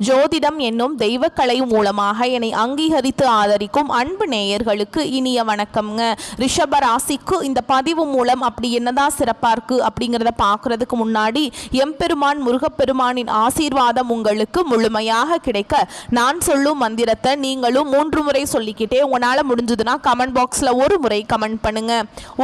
ஜோதிடம் என்னும் தெய்வக்கலை மூலமாக என்னை அங்கீகரித்து ஆதரிக்கும் அன்பு நேயர்களுக்கு இனிய வணக்கம்ங்க. ரிஷப ராசிக்கு இந்த பதிவு மூலம் அப்படி என்னதான் சிறப்பாக இருக்குது அப்படிங்கிறத பார்க்குறதுக்கு முன்னாடி எம்பெருமான் முருகப்பெருமானின் ஆசீர்வாதம் உங்களுக்கு முழுமையாக கிடைக்க நான் சொல்லும் மந்திரத்தை நீங்களும் 3 முறை சொல்லிக்கிட்டே உங்களால் முடிஞ்சதுன்னா கமெண்ட் பாக்ஸில் ஒரு முறை கமெண்ட் பண்ணுங்க.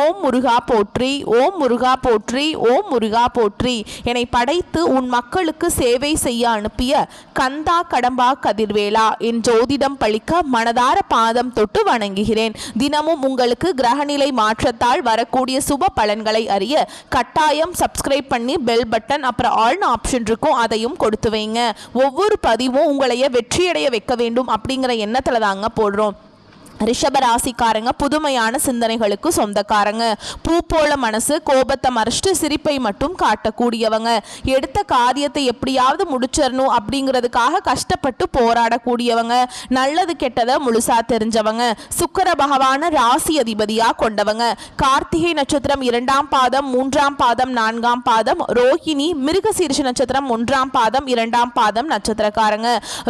ஓம் முருகா போற்றி, ஓம் முருகா போற்றி, ஓம் முருகா போற்றி. என்னை படைத்து உன் மக்களுக்கு சேவை செய்ய அனுப்பிய கந்தா கடம்பா கதிர்வேலா என் ஜோதிடம் பழிக்க மனதார பாதம் தொட்டு வணங்குகிறேன். தினமும் உங்களுக்கு கிரகநிலை மாற்றத்தால் வரக்கூடிய சுப பலன்களை அறிய கட்டாயம் சப்ஸ்கிரைப் பண்ணி பெல் பட்டன் அப்புறம் ஆல்னு ஆப்ஷன் இருக்கும், அதையும் கொடுத்து வைங்க. ஒவ்வொரு பதிவும் உங்களைய வெற்றியடைய வைக்க வேண்டும் அப்படிங்கிற எண்ணத்துல தாங்க போடுறோம். ரிஷப ராசிக்காரங்க புதுமையான சிந்தனைகளுக்கு சொந்தக்காரங்க. பூ போல மனசு, கோபத்தை மறைச்சிட்டு சிரிப்பை மட்டும் காட்டக்கூடியவங்க. எடுத்த காரியத்தை எப்படியாவது முடிச்சிடணும் அப்படிங்கிறதுக்காக கஷ்டப்பட்டு போராடக்கூடியவங்க. நல்லது கெட்டதை முழுசா தெரிஞ்சவங்க. சுக்கிர பகவான ராசி அதிபதியா கொண்டவங்க. கார்த்திகை நட்சத்திரம் 2ஆம் பாதம், 3ஆம் பாதம், 4ஆம் பாதம், ரோஹிணி மிருகசீரிஷ நட்சத்திரம் 1ஆம் பாதம், 2ஆம் பாதம் நட்சத்திரக்காரங்க.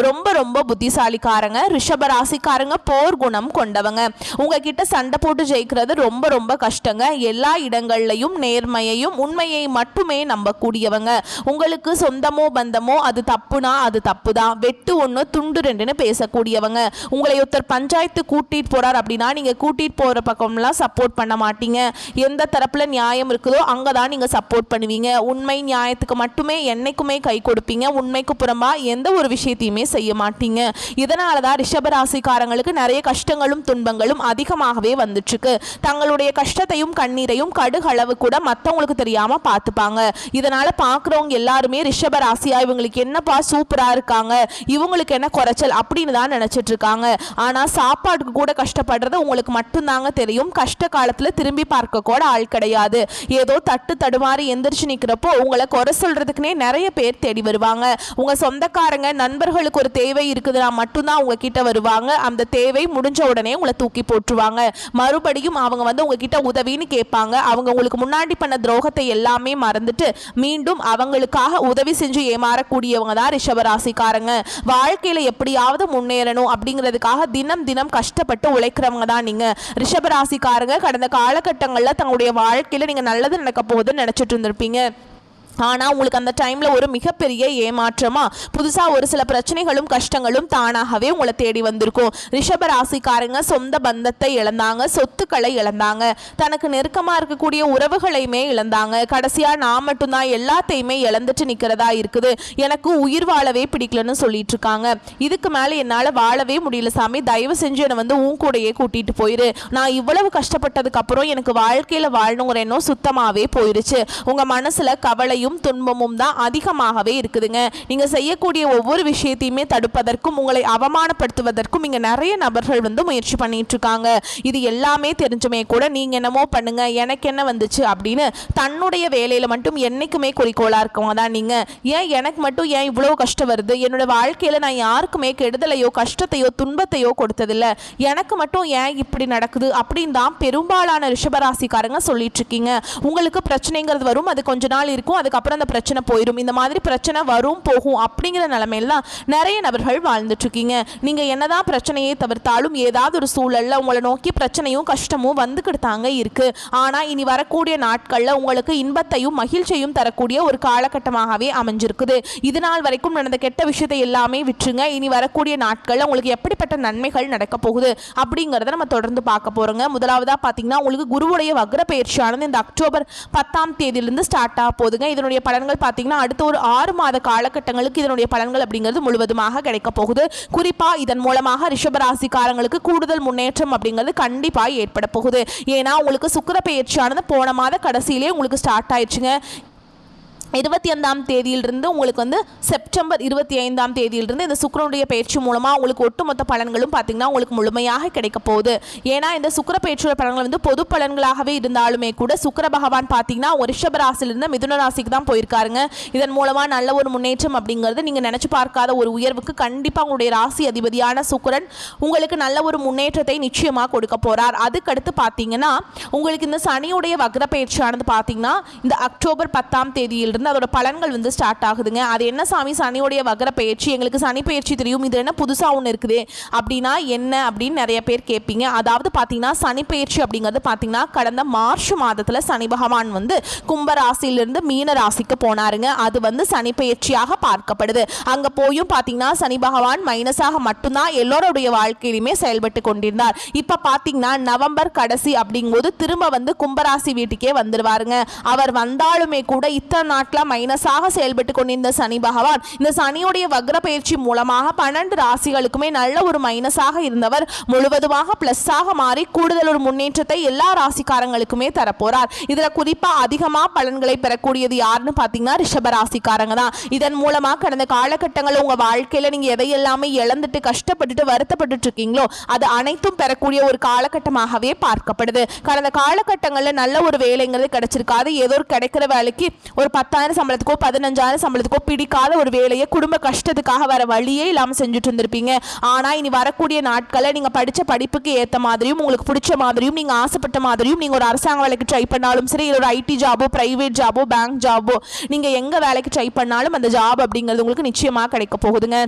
ரொம்ப ரொம்ப புத்திசாலிக்காரங்க. ரிஷப ராசிக்காரங்க போர் குணம் கொண்டவங்க. உங்ககிட்ட சண்டை போட்டு ஜெயிக்கிறது ரொம்ப ரொம்ப கஷ்டங்க. எல்லா இடங்கள்லையும் நேர்மையையும் உண்மையை மட்டுமே நம்பக்கூடியவங்க. உங்களுக்கு சொந்தமோ பந்தமோ அது தப்புனா அது தப்பு தான், வெட்டு 1 துண்டு 2ன்னு பேசக்கூடியவங்க. உங்களை ஒருத்தர் பஞ்சாயத்து கூட்டிட்டு போறார் அப்படின்னா நீங்க கூட்டிட்டு போற பக்கம்லாம் சப்போர்ட் பண்ண மாட்டீங்க. எந்த தரப்புல நியாயம் இருக்குதோ அங்கதான் நீங்க சப்போர்ட் பண்ணுவீங்க. உண்மை நியாயத்துக்கு மட்டுமே என்னைக்குமே கை கொடுப்பீங்க. உண்மைக்கு புறம்பா எந்த ஒரு விஷயத்தையுமே செய்ய மாட்டீங்க. இதனாலதான் ரிஷபராசிக்காரங்களுக்கு நிறைய கஷ்டங்கள் துன்பங்களும் அதிகமாகவே வந்துட்டு. தங்களுடைய கஷ்டத்தையும் கண்ணீரையும் கடுகளவு கூட மற்றவங்களுக்கு தெரியாம பார்த்துப்பாங்க. இதனால பாக்குறவங்க எல்லாருமே ரிஷப ராசியா இவங்களுக்கு என்னப்பா சூப்பரா இருக்காங்க, இவங்களுக்கு என்ன குறைச்சல் அப்படின்னு தான் நினைச்சிட்டு இருக்காங்க. ஆனா சாப்பாட்டுக்கு கூட கஷ்டப்படுறது உங்களுக்கு மட்டும்தாங்க தெரியும். கஷ்ட காலத்துல திரும்பி பார்க்க கூட ஆள் கிடையாது. ஏதோ தட்டு தடுமாறி எந்திரிச்சு நிக்கிறப்போ உங்களை குறை சொல்றதுக்குனே நிறைய பேர் தேடி வருவாங்க. உங்க சொந்தக்காரங்க நண்பர்களுக்கு ஒரு தேவை இருக்குதுன்னா மட்டும்தான் உங்ககிட்ட வருவாங்க. அந்த தேவை முடிஞ்ச உடனே உங்களை தூக்கி போட்டுருவாங்க. மறுபடியும் அவங்க உங்ககிட்ட உதவின்னு கேட்பாங்க. அவங்க உங்களுக்கு முன்னாடி பண்ண துரோகத்தை எல்லாமே மறந்துட்டு மீண்டும் அவங்களுக்காக உதவி செஞ்சு ஏமாறக்கூடியவங்க தான் ரிஷபராசிக்காரங்க. வாழ்க்கையில எப்படியாவது முன்னேறணும் அப்படிங்கிறதுக்காக தினம் தினம் கஷ்டப்பட்டு உழைக்கிறவங்க தான் நீங்க. ரிஷபராசிக்காரங்க கடந்த காலகட்டங்களில் தங்களுடைய வாழ்க்கையில நீங்க நல்லது நடக்க போகுதுன்னு நினைச்சிட்டு இருந்திருப்பீங்க. ஆனால் உங்களுக்கு அந்த டைமில் ஒரு மிகப்பெரிய ஏமாற்றமாக புதுசாக ஒரு சில பிரச்சனைகளும் கஷ்டங்களும் தானாகவே உங்களை தேடி வந்திருக்கும். ரிஷப ராசிக்காரங்க சொந்த பந்தத்தை இழந்தாங்க, சொத்துக்களை இழந்தாங்க, தனக்கு நெருக்கமாக இருக்கக்கூடிய உறவுகளையுமே இழந்தாங்க. கடைசியாக நான் மட்டும்தான் எல்லாத்தையுமே இழந்துட்டு நிற்கிறதா இருக்குது, எனக்கு உயிர் வாழவே பிடிக்கலன்னு சொல்லிட்டு இருக்காங்க. இதுக்கு மேலே என்னால் வாழவே முடியல சாமி, தயவு செஞ்சு என்னை உன் கூடையே கூட்டிகிட்டு போயிரு. நான் இவ்வளவு கஷ்டப்பட்டதுக்கு அப்புறம் எனக்கு வாழ்க்கையில் வாழணுங்கிற எண்ணம் சுத்தமாகவே போயிருச்சு. உங்கள் மனசில் கவலையும் துன்பமும் தான் அதிகமாகவே இருக்குதுங்க. நீங்க செய்யக்கூடிய ஒவ்வொரு விஷயத்தையுமே தடுப்பதற்கும் உங்களை அவமானப்படுத்துவதற்கும் இங்க நிறைய நபர்கள் முயற்சி பண்ணிட்டு இருக்காங்க. இது எல்லாமே தெரிஞ்சுமே கூட நீங்க என்னமோ பண்ணுங்க, எனக்கு என்ன வந்துச்சு அப்படின்னு தன்னுடைய வேலையில மட்டும் என்னைக்குமே குறிக்கோளா இருக்கவங்க தான் நீங்க. ஏன் எனக்கு மட்டும் ஏன் இவ்வளவு கஷ்டம் வருது, என்னோட வாழ்க்கையில நான் யாருக்குமே கெடுதலையோ கஷ்டத்தையோ துன்பத்தையோ கொடுத்ததில்லை, எனக்கு மட்டும் ஏன் இப்படி நடக்குது அப்படின்னு தான் பெரும்பாலான ரிஷபராசிக்காரங்க சொல்லிட்டு இருக்கீங்க. உங்களுக்கு பிரச்சனைங்கிறது வரும், அது கொஞ்ச நாள் இருக்கும், அதுக்கப்புறம் அந்த பிரச்சனை போயிடும். இந்த மாதிரி பிரச்சனை வரும் போகும் அப்படிங்கிற நிலைமையில நிறைய நபர்கள் வாழ்ந்துட்டு இருக்கீங்க. நீங்க என்னதான் பிரச்சனையை தவிர்த்தாலும் ஏதாவது ஒரு சூழல்ல உங்களை நோக்கி பிரச்சனையும் கஷ்டமும் வந்துக்கிட்டாங்க இருக்கு. ஆனா இனி வரக்கூடிய நாட்கள்ல உங்களுக்கு இன்பத்தையும் மகிழ்ச்சியும் தரக்கூடிய ஒரு காலகட்டமாகவே அமைஞ்சிருக்குது. இது நாள் வரைக்கும் நடந்த கெட்ட விஷயத்தை எல்லாமே விட்டுருங்க. இனி வரக்கூடிய நாட்கள்ல உங்களுக்கு எப்படிப்பட்ட நன்மைகள் நடக்க போகுது அப்படிங்கறத நம்ம தொடர்ந்து பார்க்க போறோங்க. முதலாவதா பாத்தீங்கன்னா உங்களுக்கு குருவுடைய வக்ர பயிற்சியானது இந்த அக்டோபர் 10ஆம் தேதியிலிருந்து ஸ்டார்ட் ஆக போகுதுங்க. இதனுடைய பலன்கள் பார்த்தீங்கன்னா அடுத்த ஒரு 6 மாத காலகட்டங்களுக்கு இதனுடைய பலன்கள் அப்படிங்கிறது முழுவதுமாக கிடைக்க போகுது. குறிப்பா இதன் மூலமாக ரிஷபராசிக்காரங்களுக்கு கூடுதல் முன்னேற்றம் அப்படிங்கிறது கண்டிப்பாக ஏற்பட போகுது. ஏன்னா உங்களுக்கு சுக்கிர பயிற்சியானது போன மாத கடைசியிலே உங்களுக்கு ஸ்டார்ட் ஆயிடுச்சுங்க. 25ஆம் தேதியிலிருந்து உங்களுக்கு செப்டம்பர் 25ஆம் தேதியிலிருந்து இந்த சுக்கிரனுடைய பயிற்சி மூலமாக உங்களுக்கு ஒட்டுமொத்த பலன்களும் பார்த்தீங்கன்னா உங்களுக்கு முழுமையாக கிடைக்க போகுது. ஏன்னா இந்த சுக்கிர பயிற்சியோட பலன்கள் பொது பலன்களாகவே இருந்தாலுமே கூட சுக்கிர பகவான் பார்த்தீங்கன்னா ஒரு ரிஷப ராசியிலிருந்து மிதுன ராசிக்கு தான் போயிருக்காருங்க. இதன் மூலமாக நல்ல ஒரு முன்னேற்றம் அப்படிங்கிறது நீங்கள் நினச்சி பார்க்காத ஒரு உயர்வுக்கு கண்டிப்பாக உங்களுடைய ராசி அதிபதியான சுக்கிரன் உங்களுக்கு நல்ல ஒரு முன்னேற்றத்தை நிச்சயமாக கொடுக்க போகிறார். அதுக்கடுத்து பார்த்தீங்கன்னா உங்களுக்கு இந்த சனியுடைய வக்ர பயிற்சியானது பார்த்தீங்கன்னா இந்த அக்டோபர் 10ஆம் தேதியில் ராசியிலிருந்து அதோட பலன்கள் வந்து ஸ்டார்ட் ஆகுதுங்க. அது என்ன சாமி சனியோடைய வக்ர பயிற்சி, எங்களுக்கு சனி பயிற்சி தெரியும், இது என்ன புதுசாக ஒன்று இருக்குது அப்படின்னா என்ன அப்படின்னு நிறைய பேர் கேட்பீங்க. அதாவது பார்த்தீங்கன்னா சனி பயிற்சி அப்படிங்கிறது பார்த்தீங்கன்னா கடந்த மார்ச் மாதத்தில் சனி பகவான் வந்து கும்ப ராசியிலிருந்து மீன ராசிக்கு போனாருங்க. அது வந்து சனி பயிற்சியாக பார்க்கப்படுது. அங்கே போயும் பார்த்தீங்கன்னா சனி பகவான் மைனஸாக மட்டும்தான் எல்லோருடைய வாழ்க்கையிலுமே செயல்பட்டு கொண்டிருந்தார். இப்போ பார்த்தீங்கன்னா நவம்பர் கடைசி அப்படிங்கும்போது திரும்ப வந்து கும்பராசி வீட்டுக்கே வந்துடுவாருங்க. அவர் வந்தாலுமே கூட இத்தனை நாட்களாக மைனஸாக செயல்பட்டு கொண்டிருந்த சனி பகவான் இந்த சனியுடைய வக்ர பயிற்சி மூலமாக 12 ராசிகளுக்குமே நல்ல ஒரு மைனஸாக இருந்தவர் முழுவதுமாக பிளஸ்ஸாக மாறி கூடுதல் ஒரு முன்னேற்றத்தை எல்லா ராசிக்காரங்களுக்குமே தரப்போறார். இதுல குறிப்பா அதிகமா பலன்களை பெறக்கூடியது யாருன்னு பாத்தீங்கன்னா ரிஷப ராசிக்காரங்க தான். இதன் மூலமா கடந்த காலகட்டங்களில் உங்க வாழ்க்கையில நீங்க எதையெல்லாமே இழந்துட்டு கஷ்டப்பட்டுட்டு வருத்தப்பட்டு இருக்கீங்களோ அது அனைத்தும் பெறக்கூடிய ஒரு காலகட்டமாகவே பார்க்கப்படுது. கடந்த காலகட்டங்களில் நல்ல ஒரு வேலைங்கிறது கிடைச்சிருக்காது. ஏதோ ஒரு கிடைக்கிற வேலைக்கு ஒரு 10,000 சம்பளத்துக்கோ 15,000 சம்பளத்துக்கோ பிடிக்காத ஒரு வேலையை குடும்ப கஷ்டத்துக்காக வர வழியே இல்லாமல் செஞ்சுட்டு இருந்திருப்பீங்க. ஆனா இனி வரக்கூடிய நாட்களை நீங்க படிச்ச படிப்புக்கு ஏற்ற மாதிரியும் உங்களுக்கு பிடிச்ச மாதிரியும் நீங்க ஆசைப்பட்ட மாதிரியும் நீங்க ஒரு அரசாங்க வேலைக்கு ட்ரை பண்ணாலும் சரி, ஒரு ஐடி ஜாபோ பிரைவேட் ஜாபோ பேங்க் ஜாபோ நீங்க எங்க வேலைக்கு ட்ரை பண்ணாலும் அந்த ஜாப் அப்படிங்கிறது உங்களுக்கு நிச்சயமா கிடைக்க போகுதுங்க.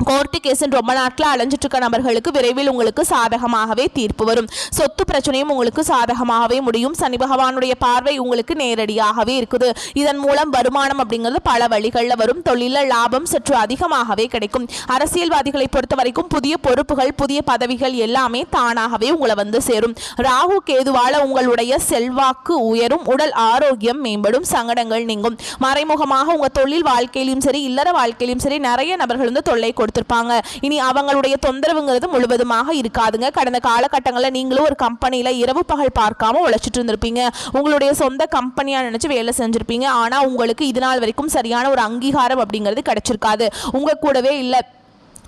கோர்ட்டு கேஸ்ன்னு ரொம்ப நாட்கள் அலைஞ்சிட்டு இருக்க நபர்களுக்கு விரைவில் உங்களுக்கு சாதகமாகவே தீர்ப்பு வரும். சொத்து பிரச்சனையும் உங்களுக்கு சாதகமாகவே முடியும். சனி பகவானுடைய பார்வை உங்களுக்கு நேரடியாகவே இருக்குது. இதன் மூலம் வருமானம் அப்படிங்கிறது பல வழிகளில் வரும். தொழில லாபம் சற்று அதிகமாகவே கிடைக்கும். அரசியல்வாதிகளை பொறுத்த வரைக்கும் புதிய பொறுப்புகள் புதிய பதவிகள் எல்லாமே தானாகவே உங்களை வந்து சேரும். ராகு கேதுவால உங்களுடைய செல்வாக்கு உயரும். உடல் ஆரோக்கியம் மேம்படும். சங்கடங்கள் நீங்கும். மறைமுகமாக உங்க தொழில் வாழ்க்கையிலும் சரி இல்லற வாழ்க்கையிலும் சரி நிறைய நபர்கள் வந்து தொல்லை கொடுத்திருப்பாங்க. இனி அவங்களுடைய தொந்தரவுங்கிறது முழுவதுமாக இருக்காதுங்க. கடந்த காலகட்டங்களில் நீங்களும் ஒரு கம்பெனியில இரவு பகல் பார்க்காம உழைச்சிட்டு இருந்திருப்பீங்க. உங்களுடைய சொந்த கம்பெனியா நினைச்சு வேலை செஞ்சிருப்பீங்க. ஆனா உங்களுக்கு இது நாள் வரைக்கும் சரியான ஒரு அங்கீகாரம் அப்படிங்கிறது கிடைச்சிருக்காது. உங்க கூடவே இல்லை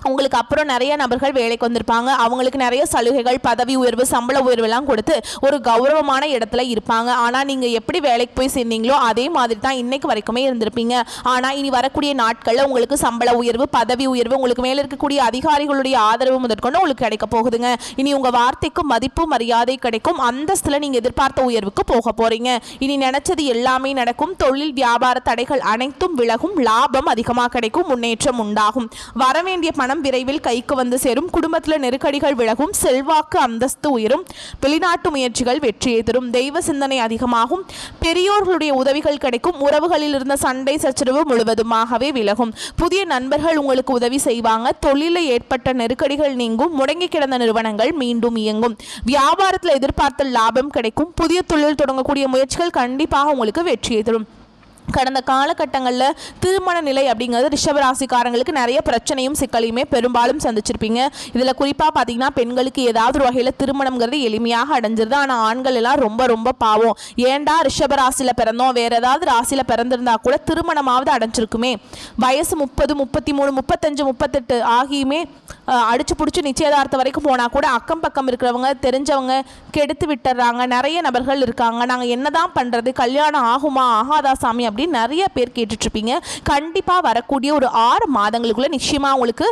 உங்களுக்கு அப்புறம் நிறைய நபர்கள் வேலைக்கு வந்திருப்பாங்க. அவங்களுக்கு நிறைய சலுகைகள் பதவி உயர்வு சம்பள உயர்வெல்லாம் கொடுத்து ஒரு கௌரவமான இடத்துல இருப்பாங்க. ஆனால் நீங்கள் எப்படி வேலைக்கு போய் சேர்ந்தீங்களோ அதே மாதிரி தான் இன்னைக்கு வரைக்குமே இருந்திருப்பீங்க. ஆனால் இனி வரக்கூடிய நாட்களில் உங்களுக்கு சம்பள உயர்வு பதவி உயர்வு உங்களுக்கு மேலே இருக்கக்கூடிய அதிகாரிகளுடைய ஆதரவு முதற்கொண்டு உங்களுக்கு கிடைக்க போகுதுங்க. இனி உங்கள் வார்த்தைக்கு மதிப்பு மரியாதை கிடைக்கும். அந்தஸ்தில் நீங்கள் எதிர்பார்த்த உயர்வுக்கு போக போகிறீங்க. இனி நினைச்சது எல்லாமே நடக்கும். தொழில் வியாபார தடைகள் அனைத்தும் விலகும். லாபம் அதிகமாக கிடைக்கும். முன்னேற்றம் உண்டாகும். வரவேண்டிய பணம் விரைவில் கைக்கு வந்து சேரும். குடும்பத்தில் நெருக்கடிகள் விலகும். செல்வாக்கு அந்தஸ்து உயரும். வெளிநாட்டு முயற்சிகள் வெற்றியை தரும். தெய்வ சிந்தனை அதிகமாகும். பெரியோர்களுடைய உதவிகள் கிடைக்கும். உறவுகளில் இருந்த சண்டை சச்சரவு முழுவதுமாகவே விலகும். புதிய நண்பர்கள் உங்களுக்கு உதவி செய்வாங்க. தொழிலில் ஏற்பட்ட நெருக்கடிகள் நீங்கும். முடங்கி கிடந்த நிறுவனங்கள் மீண்டும் இயங்கும். வியாபாரத்தில் எதிர்பார்த்த லாபம் கிடைக்கும். புதிய தொழில் தொடங்கக்கூடிய முயற்சிகள் கண்டிப்பாக உங்களுக்கு வெற்றியை தரும். கடந்த காலகட்டங்களில் திருமண நிலை அப்படிங்கிறது ரிஷபராசிக்காரங்களுக்கு நிறைய பிரச்சனையும் சிக்கலையுமே பெரும்பாலும் சந்திச்சிருப்பீங்க. இதில் குறிப்பாக பார்த்தீங்கன்னா பெண்களுக்கு ஏதாவது ஒரு வகையில் திருமணம்ங்கிறது எளிமையாக அடைஞ்சிருது. ஆனால் ஆண்கள் எல்லாம் ரொம்ப ரொம்ப பாவம். ஏண்டா ரிஷபராசியில் பிறந்தோம் வேற ஏதாவது ராசியில் பிறந்திருந்தா கூட திருமணமாவது அடைஞ்சிருக்குமே. வயசு 30 33 35 38 ஆகியுமே அடிச்சு பிடிச்சி நிச்சயதார்த்தம் வரைக்கும் போனால் கூட அக்கம் பக்கம் இருக்கிறவங்க தெரிஞ்சவங்க கெடுத்து விட்டுறாங்க. நிறைய நபர்கள் இருக்காங்க. நாங்கள் என்னதான் பண்ணுறது கல்யாணம் ஆகுமா ஆகாதா சாமி அப்படின்னு நிறைய பேர் கேட்டுட்ருப்பீங்க. கண்டிப்பாக வரக்கூடிய ஒரு 6 மாதங்களுக்குள்ள நிச்சயமாக உங்களுக்கு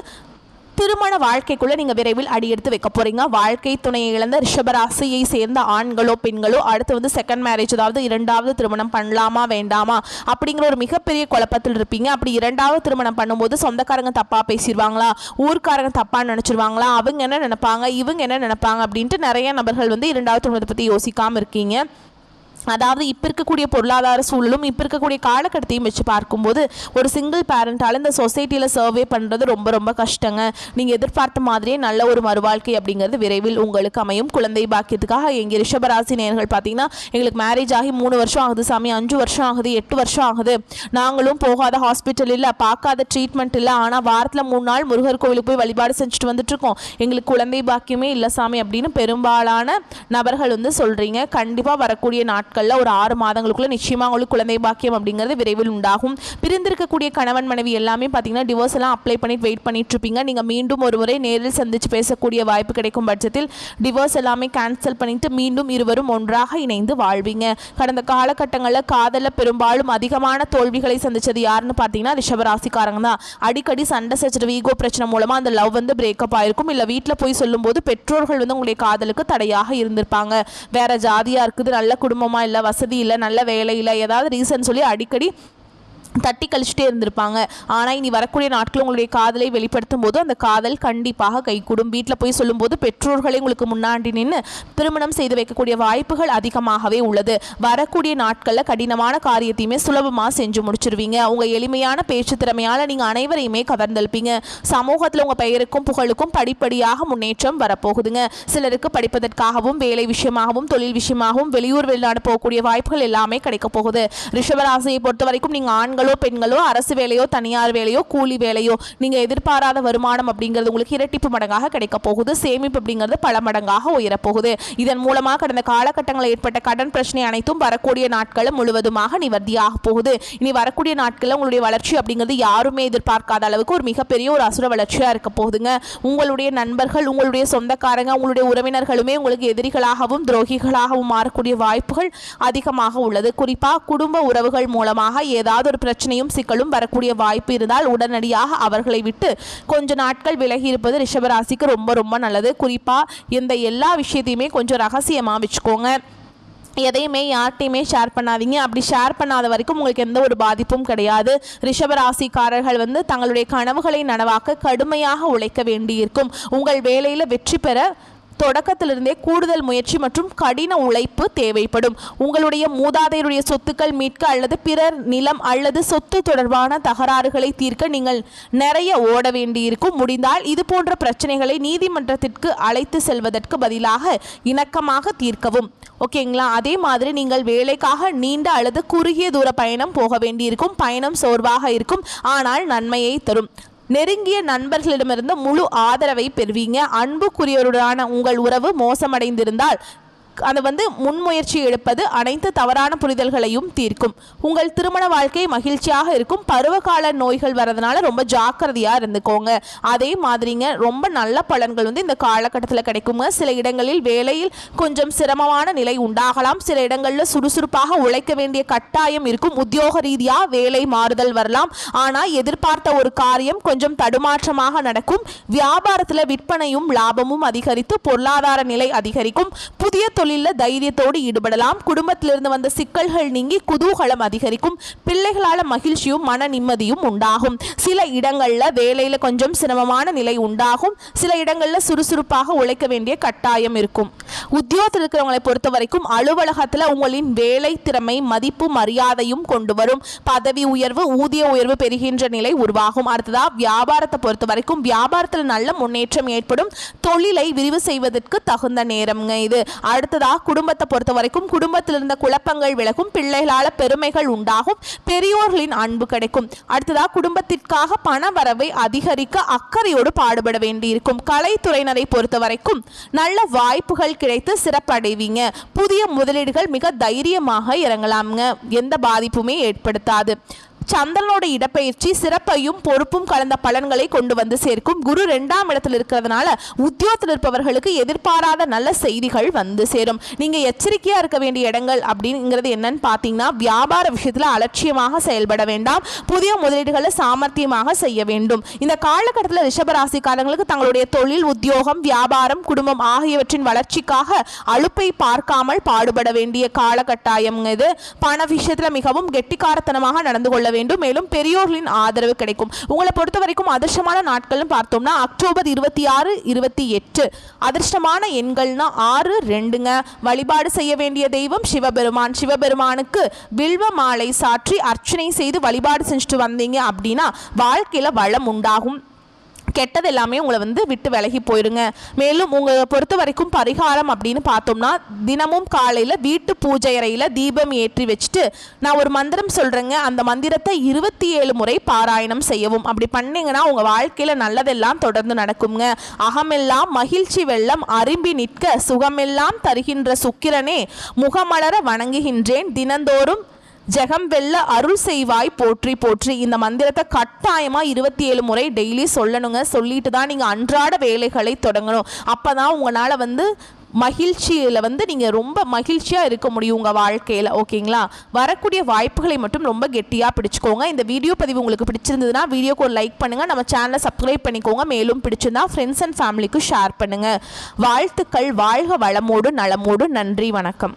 திருமண வாழ்க்கைக்குள்ளே நீங்கள் விரைவில் அடியெடுத்து வைக்க போகிறீங்க. வாழ்க்கை துணையை இழந்த ரிஷபராசியை சேர்ந்த ஆண்களோ பெண்களோ அடுத்து வந்து செகண்ட் மேரேஜ் அதாவது 2வது திருமணம் பண்ணலாமா வேண்டாமா அப்படிங்கிற ஒரு மிகப்பெரிய குழப்பத்தில் இருப்பீங்க. அப்படி 2வது திருமணம் பண்ணும்போது சொந்தக்காரங்க தப்பாக பேசிடுவாங்களா ஊர்க்காரங்க தப்பாக நினச்சிருவாங்களா அவங்க என்ன நினைப்பாங்க இவங்க என்ன நினைப்பாங்க அப்படின்ட்டு நிறைய நபர்கள் வந்து 2வது திருமணத்தை பற்றி யோசிக்காமல் இருக்கீங்க. அதாவது இப்போ இருக்கக்கூடிய பொருளாதார சூழலும் இப்போ இருக்கக்கூடிய காலகட்டத்தையும் வச்சு பார்க்கும்போது ஒரு சிங்கிள் பேரண்டால் இந்த சொசைட்டியில் சர்வே பண்ணுறது ரொம்ப ரொம்ப கஷ்டங்க. நீங்கள் எதிர்பார்த்த மாதிரியே நல்ல ஒரு மறுவாழ்க்கை அப்படிங்கிறது விரைவில் உங்களுக்கு அமையும். குழந்தை பாக்கியத்துக்காக எங்கள் ரிஷபராசி நேயர்கள் பார்த்தீங்கன்னா எங்களுக்கு மேரேஜ் ஆகி 3 வருஷம் ஆகுது சாமி 5 வருஷம் ஆகுது 8 வருஷம் ஆகுது நாங்களும் போகாத ஹாஸ்பிட்டல் இல்லை பார்க்காத ட்ரீட்மெண்ட் இல்லை ஆனால் வாரத்தில் 3 நாள் முருகர் கோவிலுக்கு போய் வழிபாடு செஞ்சுட்டு வந்துட்டுருக்கோம் எங்களுக்கு குழந்தை பாக்கியமே இல்லை சாமி அப்படின்னு பெரும்பாலான நபர்கள் வந்து சொல்கிறீங்க. கண்டிப்பாக வரக்கூடிய நாட்கள் ஒரு 6 மாதங்களுக்குள்ள நிச்சயமா உங்களுக்கு குழந்தை பாக்கியம் அப்படிங்கிறது விரைவில் உண்டாகும். பிரிந்திருக்கக்கூடிய கணவன் மனைவி எல்லாமே பார்த்தீங்கன்னா டிவோர்ஸ் எல்லாம் அப்ளை பண்ணிட்டு வெயிட் பண்ணிட்டு இருப்பீங்க. நீங்க மீண்டும் ஒரு முறை நேரில் சந்திச்சு பேசக்கூடிய வாய்ப்பு கிடைக்கும் பட்சத்தில் டிவோர்ஸ் எல்லாமே கேன்சல் பண்ணிட்டு மீண்டும் இருவரும் ஒன்றாக இணைந்து வாழ்வீங்க. கடந்த காலகட்டங்களில் காதலில் பெரும்பாலும் அதிகமான தோல்விகளை சந்திச்சது யாருன்னு பார்த்தீங்கன்னா ரிஷபராசிக்காரங்க தான். அடிக்கடி சண்டை சச்சரவு ஈகோ பிரச்சனை மூலமா அந்த லவ் வந்து பிரேக்கப் ஆயிருக்கும். இல்லை வீட்டில் போய் சொல்லும்போது பெற்றோர்கள் வந்து உங்களுடைய காதலுக்கு தடையாக இருந்திருப்பாங்க. வேற ஜாதியா இருக்குது நல்ல குடும்பமா இல்லை வசதி இல்லை நல்ல வேலை இல்லை ஏதாவது ரீசன் சொல்லி அடிக்கடி தட்டி கழிச்சுட்டே இருந்திருப்பாங்க. ஆனால் இனி வரக்கூடிய நாட்கள் உங்களுடைய காதலை வெளிப்படுத்தும் போது அந்த காதல் கண்டிப்பாக கைகூடும். வீட்டில் போய் சொல்லும்போது பெற்றோர்களை உங்களுக்கு முன்னாடி நின்று திருமணம் செய்து வைக்கக்கூடிய வாய்ப்புகள் அதிகமாகவே உள்ளது. வரக்கூடிய நாட்களில் கடினமான காரியத்தையுமே சுலபமாக செஞ்சு முடிச்சிருவீங்க. உங்கள் எளிமையான பேச்சு திறமையால் நீங்கள் அனைவரையுமே கவர்ந்தெழுப்பீங்க. சமூகத்தில் உங்கள் பெயருக்கும் புகழுக்கும் படிப்படியாக முன்னேற்றம் வரப்போகுதுங்க. சிலருக்கு படிப்பதற்காகவும் வேலை விஷயமாகவும் தொழில் விஷயமாகவும் வெளியூர் வெளிநாடு போகக்கூடிய வாய்ப்புகள் எல்லாமே கிடைக்க போகுது. ரிஷபராசியை பொறுத்த வரைக்கும் நீங்கள் ஆண்களோ பெண்களோ அரசு வேலையோ தனியார் வேலையோ கூலி வேலையோ நீங்கள் எதிர்பாராத வருமானம் அப்படிங்கிறது உங்களுக்கு இரட்டிப்பு மடங்காக கிடைக்க போகுது. சேமிப்பு அப்படிங்கிறது பல மடங்காக உயரப்போகுது. இதன் மூலமாக கடந்த காலகட்டங்களில் ஏற்பட்ட கடன் பிரச்சனை அனைத்தும் வரக்கூடிய நாட்களில் முழுவதுமாக நிவர்த்தியாக போகுது. இனி வரக்கூடிய நாட்களில் உங்களுடைய வளர்ச்சி அப்படிங்கிறது யாருமே எதிர்பார்க்காத அளவுக்கு ஒரு மிகப்பெரிய ஒரு அசுர வளர்ச்சியாக இருக்க போகுதுங்க. உங்களுடைய நண்பர்கள், உங்களுடைய சொந்தக்காரங்க, உங்களுடைய உறவினர்களுமே உங்களுக்கு எதிரிகளாகவும் துரோகிகளாகவும் மாறக்கூடிய வாய்ப்புகள் அதிகமாக உள்ளது. குறிப்பாக குடும்ப உறவுகள் மூலமாக ஏதாவது ஒரு பிரச்சனையும் சிக்கலும் வரக்கூடிய வாய்ப்பு இருந்தால் உடனடியாக அவர்களை விட்டு கொஞ்ச நாட்கள் விலகி இருப்பது ரிஷபராசிக்கு ரொம்ப ரொம்ப நல்லது. குறிப்பாக இந்த எல்லா விஷயத்தையுமே கொஞ்சம் ரகசியமாக வச்சுக்கோங்க. எதையுமே யார்கிட்டையுமே ஷேர் பண்ணாதீங்க. அப்படி ஷேர் பண்ணாத வரைக்கும் உங்களுக்கு எந்த ஒரு பாதிப்பும் கிடையாது. ரிஷபராசிக்காரர்கள் தங்களுடைய கனவுகளை நனவாக்க கடுமையாக உழைக்க வேண்டியிருக்கும். உங்கள் வேலையில் வெற்றி பெற தொடக்கத்திலிருந்தே கூடுதல் முயற்சி மற்றும் கடின உழைப்பு தேவைப்படும். உங்களுடைய மூதாதையருடைய சொத்துக்கள் மீட்க அல்லது பிறர் நிலம் அல்லது சொத்து தொடர்பான தகராறுகளை தீர்க்க நீங்கள் நிறைய ஓட வேண்டியிருக்கும். முடிந்தால் இது போன்ற பிரச்சனைகளை நீதிமன்றத்திற்கு அழைத்து செல்வதற்கு பதிலாக இணக்கமாக தீர்க்கவும். ஓகேங்களா? அதே மாதிரி நீங்கள் வேலைக்காக நீண்ட அல்லது குறுகிய தூர பயணம் போக வேண்டியிருக்கும். பயணம் சோர்வாக இருக்கும், ஆனால் நன்மையை தரும். நெருங்கிய நண்பர்களிடமிருந்து முழு ஆதரவை பெறுவீங்க. அன்புக்குரியவருடான உங்கள் உறவு மோசமடைந்திருந்தால் அது முன்முயற்சி எடுப்பது அனைத்து தவறான புரிதல்களையும் தீர்க்கும். உங்கள் திருமண வாழ்க்கை மகிழ்ச்சியாக இருக்கும். பருவகால நோய்கள் வரதுனால ரொம்ப ஜாக்கிரதையாக இருந்துக்கோங்க. அதே மாதிரிங்க ரொம்ப நல்ல பலன்கள் இந்த காலகட்டத்தில் கிடைக்குங்க. சில இடங்களில் வேலையில் கொஞ்சம் சிரமமான நிலை உண்டாகலாம். சில இடங்களில் சுறுசுறுப்பாக உழைக்க வேண்டிய கட்டாயம் இருக்கும். உத்தியோக ரீதியாக வேலை மாறுதல் வரலாம். ஆனால் எதிர்பார்த்த ஒரு காரியம் கொஞ்சம் தடுமாற்றமாக நடக்கும். வியாபாரத்தில் விற்பனையும் லாபமும் அதிகரித்து பொருளாதார நிலை அதிகரிக்கும். புதிய தொழிலில் தைரியத்தோடு ஈடுபடலாம். குடும்பத்திலிருந்து வந்த சிக்கல்கள் நீங்கி குதூகலம் அதிகரிக்கும். பிள்ளைகளால் மகிழ்ச்சியும் மன நிம்மதியும் உண்டாகும். சில இடங்களில் வேலையில் கொஞ்சம் சிரமமான நிலை உண்டாகும். சில இடங்களில் சுறுசுறுப்பாக உழைக்க வேண்டிய கட்டாயம் இருக்கும். உத்தியோகத்தில் இருக்கிறவங்களை பொறுத்த வரைக்கும் அலுவலகத்தில் உங்களின் வேலை திறமை மதிப்பு மரியாதையும் கொண்டு வரும். பதவி உயர்வு ஊதிய உயர்வு பெறுகின்ற நிலை உருவாகும். அடுத்ததாக வியாபாரத்தை பொறுத்த வரைக்கும் வியாபாரத்தில் நல்ல முன்னேற்றம் ஏற்படும். தொழிலை விரிவு செய்வதற்கு தகுந்த நேரம்ங்க இது. அடுத்ததாக குடும்பத்தை பொறுத்த வரைக்கும் குடும்பத்தில் இருந்த குழப்பங்கள் விலகும். பிள்ளைகளால் பெருமைகள் உண்டாகும். பெரியோர்களின் அன்பு கிடைக்கும். அடுத்ததாக குடும்பத்திற்காக பண வரவை அதிகரிக்க அக்கறையோடு பாடுபட வேண்டியிருக்கும். கலைத்துறையினரை பொறுத்த வரைக்கும் நல்ல வாய்ப்புகள் கிடைத்து சிறப்படைவீங்க. புதிய முதலீடுகள் மிக தைரியமாக இறங்கலாம்ங்க. எந்த பாதிப்புமே ஏற்படுத்தாது. சந்திரனோட இடப்பெயர்ச்சி சிறப்பையும் பொறுப்பும் கலந்த பலன்களை கொண்டு சேர்க்கும். குரு 2ஆம் இடத்தில் இருக்கிறதுனால உத்தியோகத்தில் இருப்பவர்களுக்கு எதிர்பாராத நல்ல செய்திகள் சேரும். நீங்க எச்சரிக்கையா இருக்க வேண்டிய இடங்கள் அப்படிங்கிறது என்னன்னு பார்த்தீங்கன்னா, வியாபார விஷயத்துல அலட்சியமாக செயல்பட வேண்டாம். புதிய முதலீடுகளை சாமர்த்தியமாக செய்ய வேண்டும். இந்த காலகட்டத்தில் ரிஷபராசிக்காரங்களுக்கு தங்களுடைய தொழில், உத்தியோகம், வியாபாரம், குடும்பம் ஆகியவற்றின் வளர்ச்சிக்காக அலுப்பை பார்க்காமல் பாடுபட வேண்டிய காலகட்டாயம் இது. பண விஷயத்துல மிகவும் கெட்டிக்காரத்தனமாக நடந்து கொள்ள வேண்டும். மேலும் பெரியோர்களின் ஆதரவு கிடைக்கும். உங்களை பொறுத்த வரைக்கும் அதிர்ஷ்டமான நாட்கள் பார்த்தோம்னா அக்டோபர் 26, 28. அதிர்ஷ்டமான எண்கள்னா 6, 2ங்க. வழிபாடு செய்ய வேண்டிய தெய்வம் சிவபெருமான். சிவபெருமானுக்கு வில்வ மாலை சாற்றி அர்ச்சனை செய்து வழிபாடு செஞ்சுட்டு வந்தீங்க அப்படின்னா வாழ்க்கையில வளம் உண்டாகும். கெட்டது எல்லாமே உங்களை விட்டு விலகி போயிருங்க. மேலும் உங்களை பொறுத்த வரைக்கும் பரிகாரம் அப்படின்னு பார்த்தோம்னா, தினமும் காலையில் வீட்டு பூஜை அறையில் தீபம் ஏற்றி வச்சுட்டு நான் ஒரு மந்திரம் சொல்கிறேங்க. அந்த மந்திரத்தை 27 முறை பாராயணம் செய்யவும். அப்படி பண்ணிங்கன்னா உங்கள் வாழ்க்கையில் நல்லதெல்லாம் தொடர்ந்து நடக்குங்க. அகமெல்லாம் மகிழ்ச்சி வெள்ளம் அரும்பி நிற்க சுகமெல்லாம் தருகின்ற சுக்கிரனே முகமலர வணங்குகின்றேன். தினந்தோறும் ஜெகம் வெல்ல அருள் செய்வாய் போற்றி போற்றி. இந்த மந்திரத்தை கட்டாயமாக 27 முறை டெய்லி சொல்லணுங்க. சொல்லிட்டு தான் நீங்கள் அன்றாட வேலைகளை தொடங்கணும். அப்போ தான் உங்களால் மகிழ்ச்சியில் நீங்கள் ரொம்ப மகிழ்ச்சியாக இருக்க முடியும் உங்கள் வாழ்க்கையில். ஓகேங்களா? வரக்கூடிய வாய்ப்புகளை மட்டும் ரொம்ப கெட்டியாக பிடிச்சிக்கோங்க. இந்த வீடியோ பதிவு உங்களுக்கு பிடிச்சிருந்ததுன்னா வீடியோக்கு ஒரு லைக் பண்ணுங்கள். நம்ம சேனலை சப்ஸ்கிரைப் பண்ணிக்கோங்க. மேலும் பிடிச்சிருந்தா ஃப்ரெண்ட்ஸ் அண்ட் ஃபேமிலிக்கு ஷேர் பண்ணுங்கள். வாழ்த்துக்கள். வாழ்க வளமோடு நலமோடு. நன்றி, வணக்கம்.